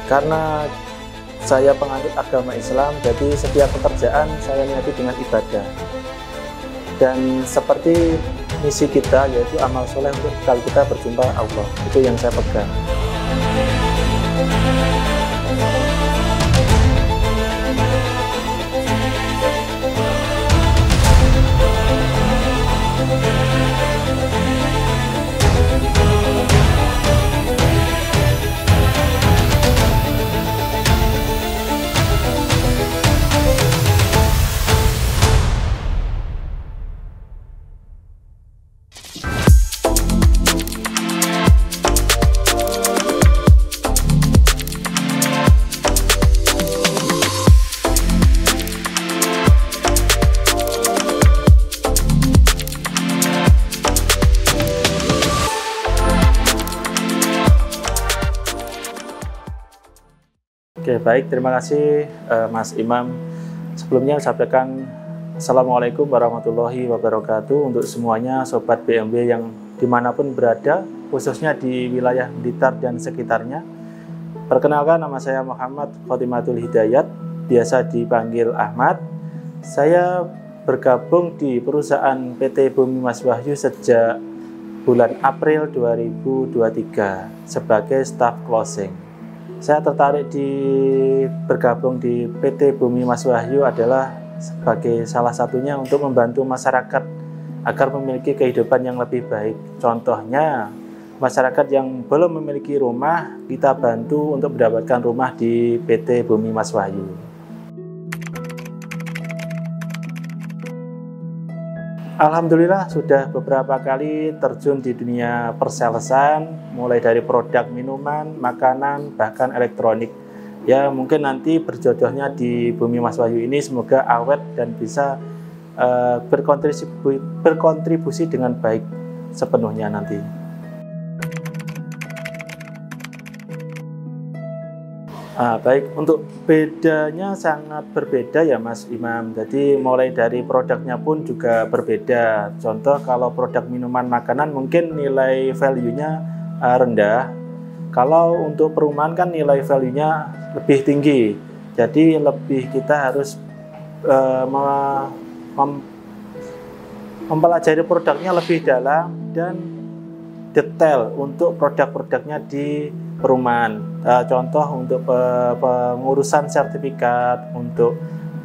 Karena saya penganut agama Islam, jadi setiap pekerjaan saya niati dengan ibadah. Dan seperti misi kita, yaitu amal soleh untuk kalau kita berjumpa Allah, itu yang saya pegang. Oke, baik, terima kasih Mas Imam. Sebelumnya saya sampaikan Assalamualaikum warahmatullahi wabarakatuh untuk semuanya Sobat BMW yang dimanapun berada, khususnya di wilayah Blitar dan sekitarnya. Perkenalkan, nama saya Muhammad Khotimatul Hidayat, biasa dipanggil Ahmad. Saya bergabung di perusahaan PT Bumi Mas Wahyu sejak bulan April 2023 sebagai staff closing. Saya tertarik bergabung di PT Bumi Mas Wahyu adalah sebagai salah satunya untuk membantu masyarakat agar memiliki kehidupan yang lebih baik. Contohnya, masyarakat yang belum memiliki rumah, kita bantu untuk mendapatkan rumah di PT Bumi Mas Wahyu. Alhamdulillah sudah beberapa kali terjun di dunia persalesan, mulai dari produk minuman, makanan, bahkan elektronik. Ya, mungkin nanti berjodohnya di Bumi Mas Wahyu ini semoga awet dan bisa berkontribusi dengan baik sepenuhnya nanti. Baik, untuk bedanya sangat berbeda ya Mas Imam. Jadi mulai dari produknya pun juga berbeda. Contoh kalau produk minuman makanan mungkin nilai value-nya rendah. Kalau untuk perumahan kan nilai value-nya lebih tinggi. Jadi lebih kita harus mempelajari produknya lebih dalam dan detail untuk produk-produknya di perumahan. Contoh untuk pengurusan sertifikat, untuk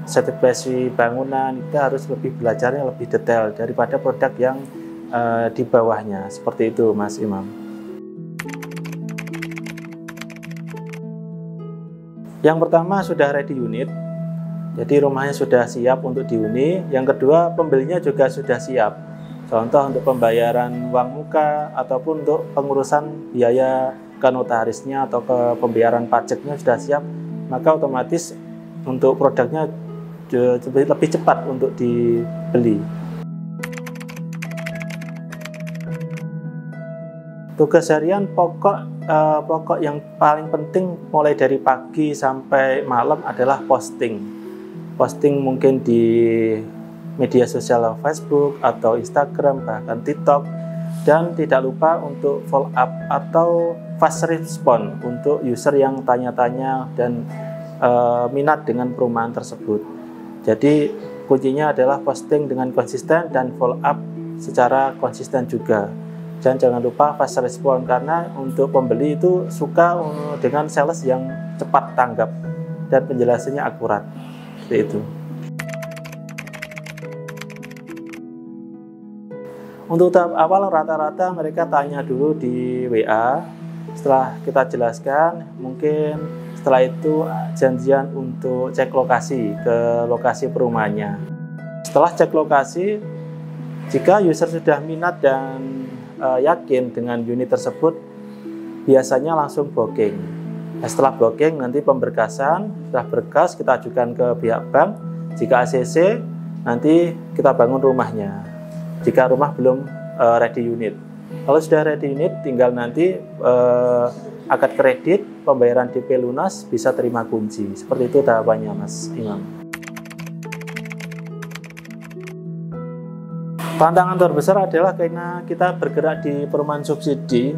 sertifikasi bangunan, kita harus lebih belajarnya lebih detail daripada produk yang di bawahnya. Seperti itu Mas Imam. Yang pertama sudah ready unit, jadi rumahnya sudah siap untuk dihuni. Yang kedua, pembelinya juga sudah siap. Contoh untuk pembayaran uang muka ataupun untuk pengurusan biaya ke notarisnya atau ke pembayaran pajaknya sudah siap, maka otomatis untuk produknya lebih cepat untuk dibeli. Tugas harian pokok yang paling penting mulai dari pagi sampai malam adalah posting. Posting mungkin di media sosial Facebook atau Instagram, bahkan TikTok. Dan tidak lupa untuk follow up atau fast respon untuk user yang tanya-tanya dan minat dengan perumahan tersebut. Jadi kuncinya adalah posting dengan konsisten dan follow up secara konsisten juga. Dan jangan lupa fast respon, karena untuk pembeli itu suka dengan sales yang cepat tanggap dan penjelasannya akurat. Seperti itu. Untuk tahap awal rata-rata mereka tanya dulu di WA, setelah kita jelaskan, mungkin setelah itu janjian untuk cek lokasi ke lokasi perumahannya. Setelah cek lokasi, jika user sudah minat dan yakin dengan unit tersebut, biasanya langsung booking. Setelah booking nanti pemberkasan, setelah berkas kita ajukan ke pihak bank. Jika ACC, nanti kita bangun rumahnya. Jika rumah belum ready unit, kalau sudah ready unit, tinggal nanti akad kredit, pembayaran DP lunas, bisa terima kunci. Seperti itu tahapannya Mas Imam. Tantangan terbesar adalah karena kita bergerak di perumahan subsidi.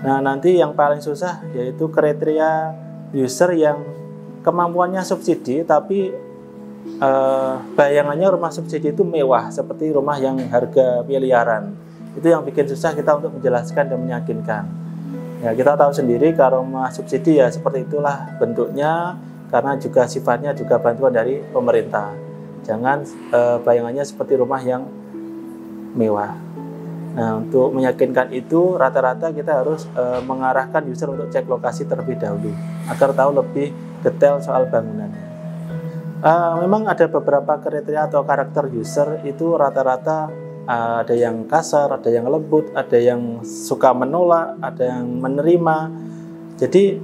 Nah, nanti yang paling susah yaitu kriteria user yang kemampuannya subsidi tapi bayangannya rumah subsidi itu mewah seperti rumah yang harga miliaran. Itu yang bikin susah kita untuk menjelaskan dan meyakinkan. Ya, kita tahu sendiri kalau rumah subsidi ya seperti itulah bentuknya karena juga sifatnya juga bantuan dari pemerintah. Jangan bayangannya seperti rumah yang mewah. Nah, untuk meyakinkan itu rata-rata kita harus mengarahkan user untuk cek lokasi terlebih dahulu agar tahu lebih detail soal bangunannya. Memang ada beberapa kriteria atau karakter user itu rata-rata ada yang kasar, ada yang lembut, ada yang suka menolak, ada yang menerima. Jadi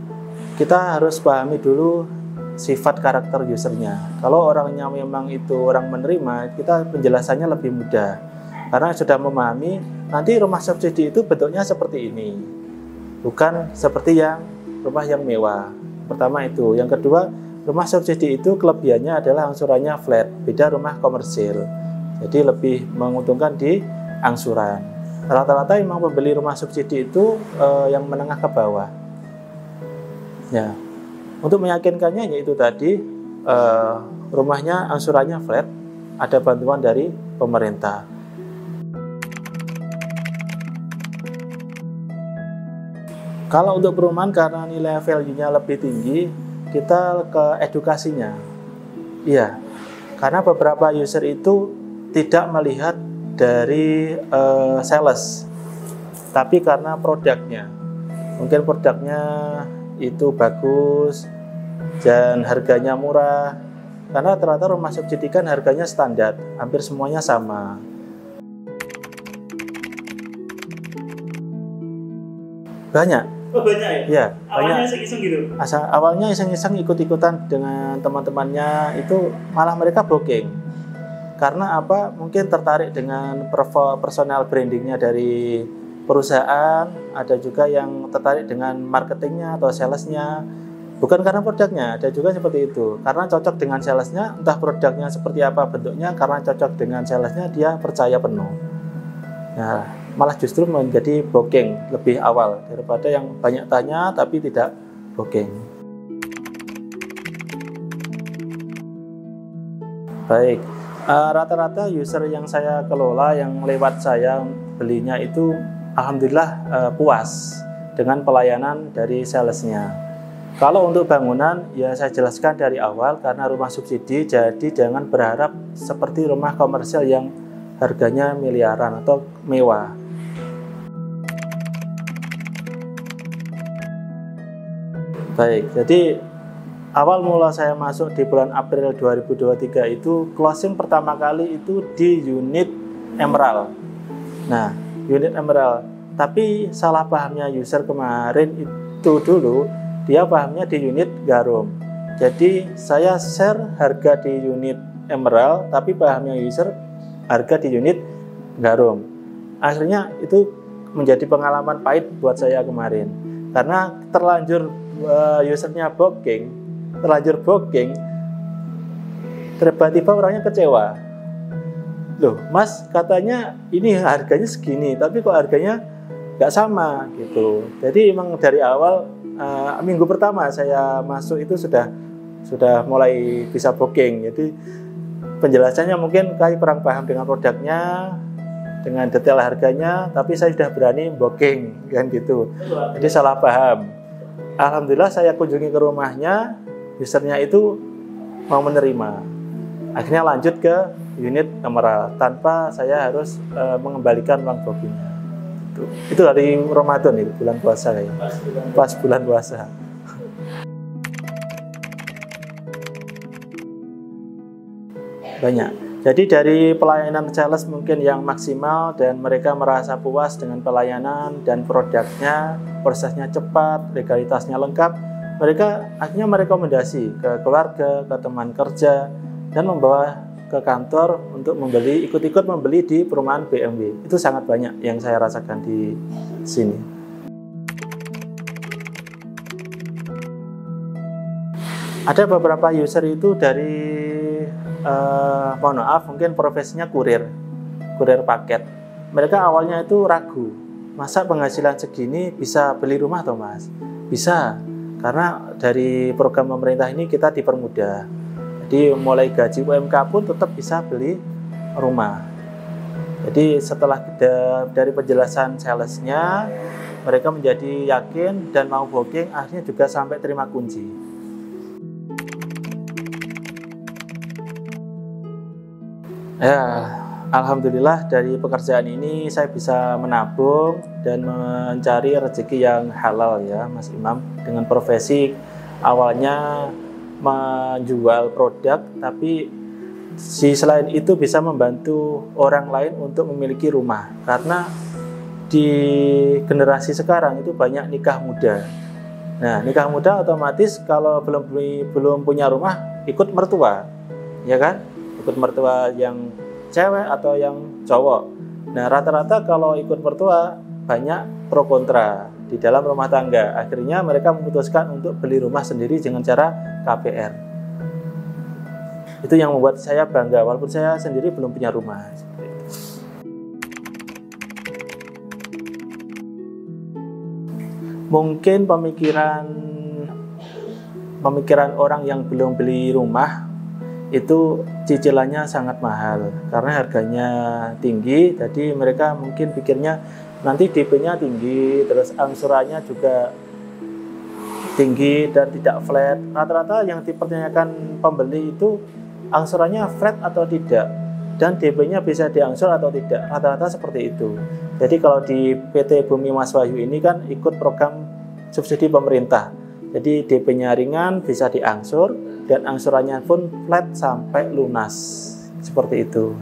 kita harus pahami dulu sifat karakter usernya. Kalau orangnya memang itu orang menerima, kita penjelasannya lebih mudah. Karena sudah memahami, nanti rumah subsidi itu bentuknya seperti ini. Bukan seperti yang rumah yang mewah. Pertama itu. Yang kedua, rumah subsidi itu kelebihannya adalah angsurannya flat. Beda rumah komersil. Jadi lebih menguntungkan di angsuran. Rata-rata memang pembeli rumah subsidi itu yang menengah ke bawah. Ya. Untuk meyakinkannya yaitu tadi, rumahnya angsurannya flat, ada bantuan dari pemerintah. Kalau untuk perumahan karena nilai value-nya lebih tinggi, kita ke edukasinya. Iya, karena beberapa user itu tidak melihat dari sales, tapi karena produknya. Mungkin produknya itu bagus dan harganya murah. Karena rata-rata rumah subsidi kan harganya standar, hampir semuanya sama. Banyak. Oh, banyak ya? Ya, awalnya banyak. iseng-iseng gitu? Awalnya iseng-iseng ikut-ikutan dengan teman-temannya, itu malah mereka booking. Karena apa? Mungkin tertarik dengan personal brandingnya dari perusahaan, ada juga yang tertarik dengan marketingnya atau salesnya. Bukan karena produknya, ada juga seperti itu. Karena cocok dengan salesnya, entah produknya seperti apa bentuknya, karena cocok dengan salesnya, dia percaya penuh. Nah, malah justru menjadi booking lebih awal daripada yang banyak tanya tapi tidak booking. Baik, rata-rata user yang saya kelola yang lewat saya belinya itu alhamdulillah puas dengan pelayanan dari salesnya. Kalau untuk bangunan ya saya jelaskan dari awal karena rumah subsidi, jadi jangan berharap seperti rumah komersial yang harganya miliaran atau mewah. Baik, jadi awal mula saya masuk di bulan April 2023 itu closing pertama kali itu di unit Emerald. Nah, unit Emerald. Tapi salah pahamnya user kemarin itu dulu, dia pahamnya di unit Garum. Jadi saya share harga di unit Emerald, tapi pahamnya user harga di unit Garum. Akhirnya itu menjadi pengalaman pahit buat saya kemarin. Karena terlanjur usernya terlanjur booking, tiba-tiba orangnya kecewa. Loh, Mas, katanya ini harganya segini, tapi kok harganya nggak sama gitu. Jadi emang dari awal minggu pertama saya masuk itu sudah mulai bisa booking. Jadi penjelasannya mungkin kayak kurang paham dengan produknya, dengan detail harganya, tapi saya sudah berani booking kan gitu. Jadi salah paham. Alhamdulillah saya kunjungi ke rumahnya, usernya itu mau menerima. Akhirnya lanjut ke unit Emerald tanpa saya harus mengembalikan uang bookingnya. Itu dari Ramadan itu, bulan puasa ya. Pas bulan puasa. Banyak. Jadi dari pelayanan sales mungkin yang maksimal dan mereka merasa puas dengan pelayanan dan produknya, prosesnya cepat, legalitasnya lengkap, mereka akhirnya merekomendasi ke keluarga, ke teman kerja, dan membawa ke kantor untuk ikut-ikut membeli di perumahan BMW. Itu sangat banyak yang saya rasakan di sini. Ada beberapa user itu dari mohon maaf, mungkin profesinya kurir. kurir paket. Mereka awalnya itu ragu, masa penghasilan segini bisa beli rumah toh Mas? Bisa, karena dari program pemerintah ini kita dipermudah. Jadi mulai gaji UMK pun tetap bisa beli rumah. Jadi setelah dari penjelasan salesnya, mereka menjadi yakin dan mau booking, akhirnya juga sampai terima kunci. Ya, alhamdulillah dari pekerjaan ini saya bisa menabung dan mencari rezeki yang halal ya Mas Imam, dengan profesi awalnya menjual produk, tapi selain itu bisa membantu orang lain untuk memiliki rumah, karena di generasi sekarang itu banyak nikah muda. Nah, nikah muda otomatis kalau belum punya rumah ikut mertua, ya kan? Ikut mertua yang cewek atau yang cowok. Nah, rata-rata kalau ikut mertua banyak pro kontra di dalam rumah tangga. Akhirnya mereka memutuskan untuk beli rumah sendiri dengan cara KPR. Itu yang membuat saya bangga, walaupun saya sendiri belum punya rumah. Mungkin pemikiran orang yang belum beli rumah itu cicilannya sangat mahal karena harganya tinggi. Jadi mereka mungkin pikirnya nanti DP-nya tinggi, terus angsurannya juga tinggi dan tidak flat. Rata-rata yang dipertanyakan pembeli itu angsurannya flat atau tidak, dan DP-nya bisa diangsur atau tidak. Rata-rata seperti itu. Jadi kalau di PT Bumi Mas Wahyu ini kan ikut program subsidi pemerintah. Jadi DP-nya ringan, bisa diangsur, dan angsurannya pun flat sampai lunas. Seperti itu.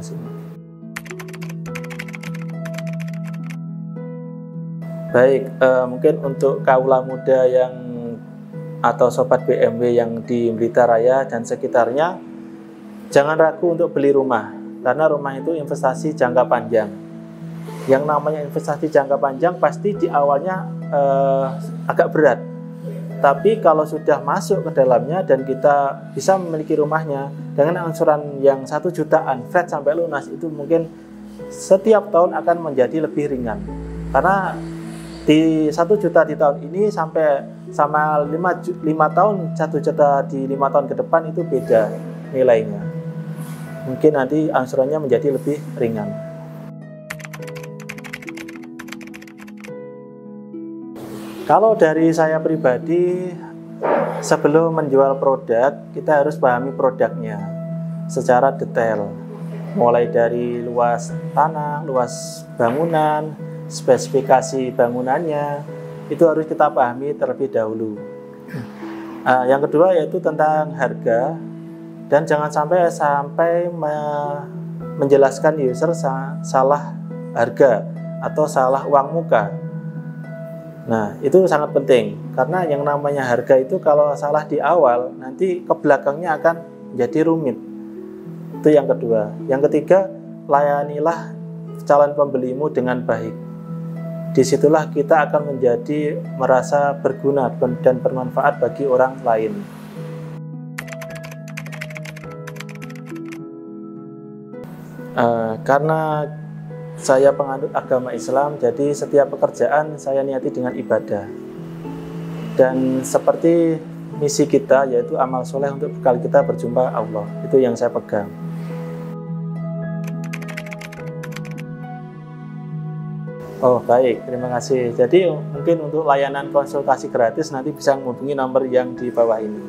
Baik, mungkin untuk kaula muda atau sobat BMW yang di Blitar Raya dan sekitarnya, jangan ragu untuk beli rumah, karena rumah itu investasi jangka panjang. Yang namanya investasi jangka panjang pasti di awalnya agak berat. Tapi kalau sudah masuk ke dalamnya dan kita bisa memiliki rumahnya dengan angsuran yang 1 jutaan flat sampai lunas, itu mungkin setiap tahun akan menjadi lebih ringan. Karena di 1 juta di tahun ini sama 5 tahun 1 juta di 5 tahun ke depan itu beda nilainya. Mungkin nanti angsurannya menjadi lebih ringan. Kalau dari saya pribadi, sebelum menjual produk, kita harus pahami produknya secara detail. Mulai dari luas tanah, luas bangunan, spesifikasi bangunannya, itu harus kita pahami terlebih dahulu. Yang kedua yaitu tentang harga, dan jangan sampai menjelaskan user salah harga atau salah uang muka. Nah, itu sangat penting, karena yang namanya harga itu kalau salah di awal, nanti ke belakangnya akan jadi rumit. Itu yang kedua. Yang ketiga, layanilah calon pembelimu dengan baik. Disitulah kita akan merasa berguna dan bermanfaat bagi orang lain. Karena saya penganut agama Islam, jadi setiap pekerjaan saya niati dengan ibadah. Dan seperti misi kita, yaitu amal soleh untuk bekal kita berjumpa Allah. Itu yang saya pegang. Oh baik, terima kasih. Jadi mungkin untuk layanan konsultasi gratis nanti bisa menghubungi nomor yang di bawah ini.